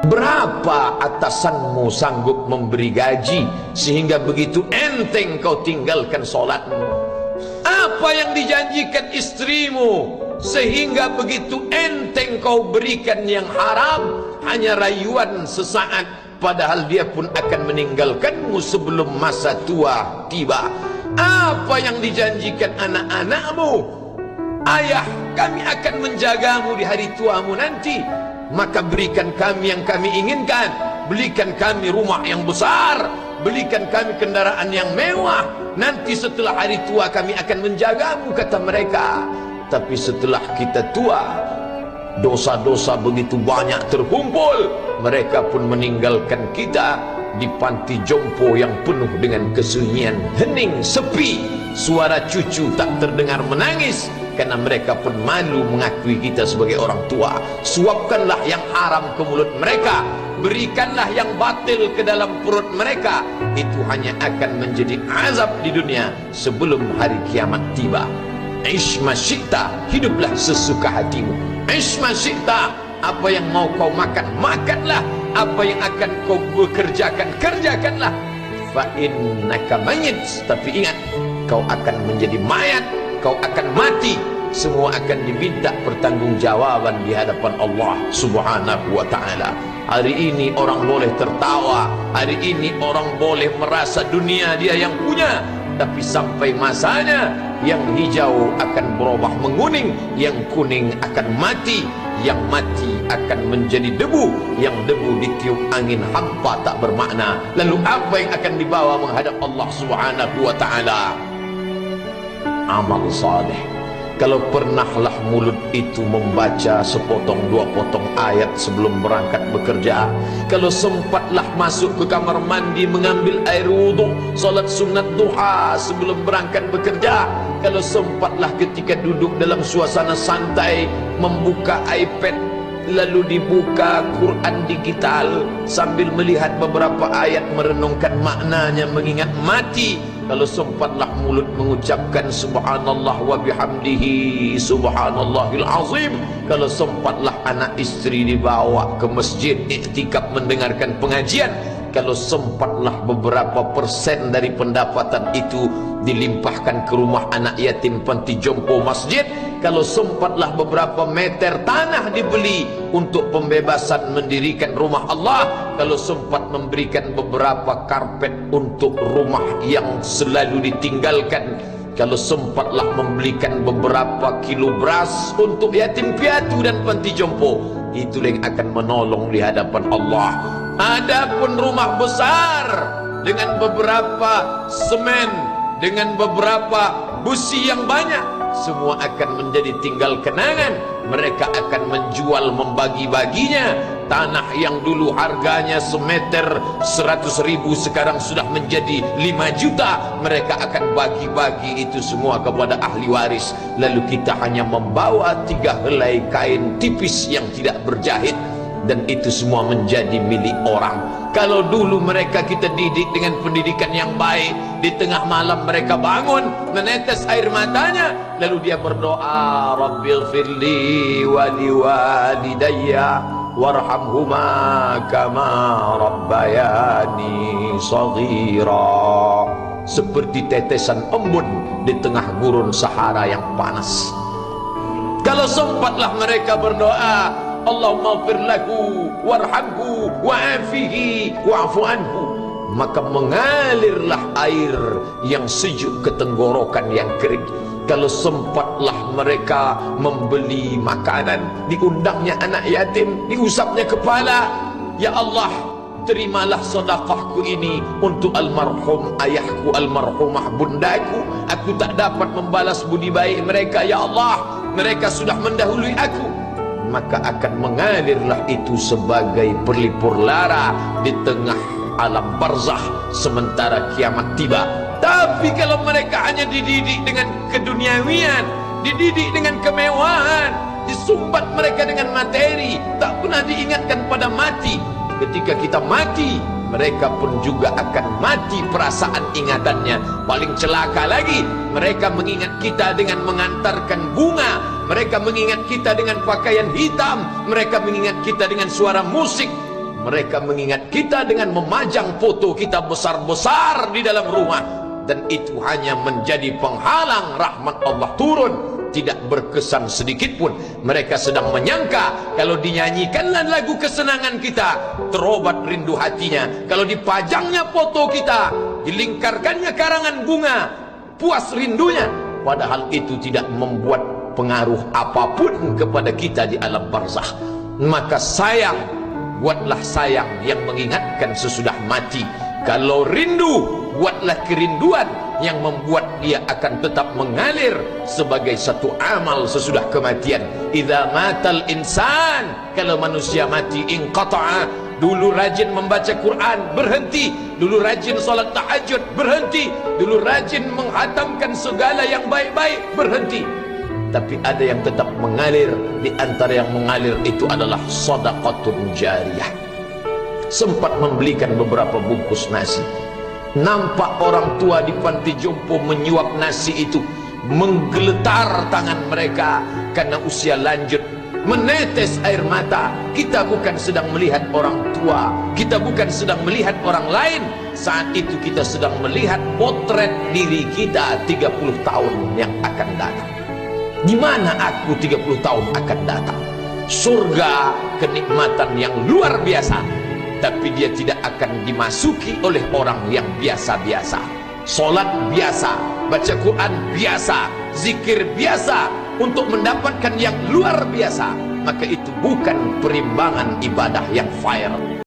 Berapa atasanmu sanggup memberi gaji sehingga begitu enteng kau tinggalkan solatmu? Apa yang dijanjikan istrimu sehingga begitu enteng kau berikan yang haram? Hanya rayuan sesaat, padahal dia pun akan meninggalkanmu sebelum masa tua tiba. Apa yang dijanjikan anak-anakmu? Ayah, kami akan menjagamu di hari tuamu nanti, maka berikan kami yang kami inginkan. Belikan kami rumah yang besar, belikan kami kendaraan yang mewah. Nanti setelah hari tua kami akan menjagamu, kata mereka. Tapi setelah kita tua, dosa-dosa begitu banyak terkumpul, mereka pun meninggalkan kita di panti jompo yang penuh dengan kesunyian, hening, sepi. Suara cucu tak terdengar menangis karena mereka pun malu mengakui kita sebagai orang tua. Suapkanlah yang haram ke mulut mereka, berikanlah yang batil ke dalam perut mereka. Itu hanya akan menjadi azab di dunia sebelum hari kiamat tiba. Ish masyikta, hiduplah sesuka hatimu. Ish masyikta, apa yang mau kau makan, makanlah. Apa yang akan kau bekerjakan, kerjakanlah. Fa innaka mayyit, tapi ingat, kau akan menjadi mayat, kau akan mati. Semua akan diminta pertanggungjawaban di hadapan Allah Subhanahu wa ta'ala. Hari ini orang boleh tertawa, hari ini orang boleh merasa dunia dia yang punya, tapi sampai masanya yang hijau akan berubah menguning, yang kuning akan mati, yang mati akan menjadi debu, yang debu ditiup angin hampa tak bermakna. Lalu apa yang akan dibawa menghadap Allah Subhanahu wa ta'ala? Amal saleh. Kalau pernahlah mulut itu membaca sepotong dua potong ayat sebelum berangkat bekerja, kalau sempatlah masuk ke kamar mandi mengambil air wudhu, salat sunat duha sebelum berangkat bekerja, kalau sempatlah ketika duduk dalam suasana santai membuka iPad lalu dibuka Quran digital sambil melihat beberapa ayat merenungkan maknanya mengingat mati, kalau sempatlah mulut mengucapkan subhanallah wa bihamdihi subhanallahil azim, kalau sempatlah anak istri dibawa ke masjid iktikaf mendengarkan pengajian, kalau sempatlah beberapa persen dari pendapatan itu dilimpahkan ke rumah anak yatim panti jompo masjid, kalau sempatlah beberapa meter tanah dibeli untuk pembebasan mendirikan rumah Allah, kalau sempat memberikan beberapa karpet untuk rumah yang selalu ditinggalkan, kalau sempatlah membelikan beberapa kilo beras untuk yatim piatu dan panti jompo, itulah yang akan menolong di hadapan Allah. Adapun rumah besar dengan beberapa semen, dengan beberapa busi yang banyak, semua akan menjadi tinggal kenangan. Mereka akan menjual, membagi-baginya. Tanah yang dulu harganya semeter 100.000 sekarang sudah menjadi 5 juta. Mereka akan bagi-bagi itu semua kepada ahli waris. Lalu kita hanya membawa 3 helai kain tipis yang tidak berjahit, dan itu semua menjadi milik orang. Kalau dulu mereka kita didik dengan pendidikan yang baik, di tengah malam mereka bangun menetes air matanya, lalu dia berdoa, Rabbighfirli wa liwalidayya warhamhuma kama rabbayani shaghira, seperti tetesan embun di tengah gurun Sahara yang panas. Kalau sempatlah mereka berdoa, Allahumma ighfir lahu warhamhu wa'afihi wa'fu anhu, maka mengalirlah air yang sejuk ke tenggorokan yang kering. Kalau sempatlah mereka membeli makanan, diundangnya anak yatim, diusapnya kepala, ya Allah, terimalah sedekahku ini untuk almarhum ayahku, almarhumah bundaku. Aku tak dapat membalas budi baik mereka, ya Allah, mereka sudah mendahului aku. Maka akan mengalirlah itu sebagai perlipur lara di tengah alam barzah sementara kiamat tiba. Tapi kalau mereka hanya dididik dengan keduniawian, dididik dengan kemewahan, disumbat mereka dengan materi, tak pernah diingatkan pada mati. Ketika kita mati, mereka pun juga akan mati perasaan ingatannya. Paling celaka lagi, mereka mengingat kita dengan mengantarkan bunga, mereka mengingat kita dengan pakaian hitam, mereka mengingat kita dengan suara musik. Mereka mengingat kita dengan memajang foto kita besar-besar di dalam rumah, dan itu hanya menjadi penghalang rahmat Allah turun. Tidak berkesan sedikit pun. Mereka sedang menyangka kalau dinyanyikanlah lagu kesenangan kita, terobat rindu hatinya. Kalau dipajangnya foto kita, dilingkarkannya karangan bunga, puas rindunya. Padahal itu tidak membuat pengaruh apapun kepada kita di alam barzakh. Maka sayang, buatlah sayang yang mengingatkan sesudah mati. Kalau rindu, buatlah kerinduan yang membuat dia akan tetap mengalir sebagai satu amal sesudah kematian. Idza matal insan, kalau manusia mati, inqata'a, dulu rajin membaca Quran, berhenti. Dulu rajin salat tahajud, berhenti. Dulu rajin menghatamkan segala yang baik-baik, berhenti. Tapi ada yang tetap mengalir. Di antara yang mengalir itu adalah sedekatun jariyah. Sempat membelikan beberapa bungkus nasi. Nampak orang tua di panti jompo menyuap nasi itu, menggeletar tangan mereka karena usia lanjut, menetes air mata. Kita bukan sedang melihat orang tua, kita bukan sedang melihat orang lain. Saat itu kita sedang melihat potret diri kita 30 tahun yang akan datang. Di mana aku 30 tahun akan datang? Surga, kenikmatan yang luar biasa, tapi dia tidak akan dimasuki oleh orang yang biasa-biasa. Solat biasa, baca Quran biasa, zikir biasa, untuk mendapatkan yang luar biasa, maka itu bukan perimbangan ibadah yang fair.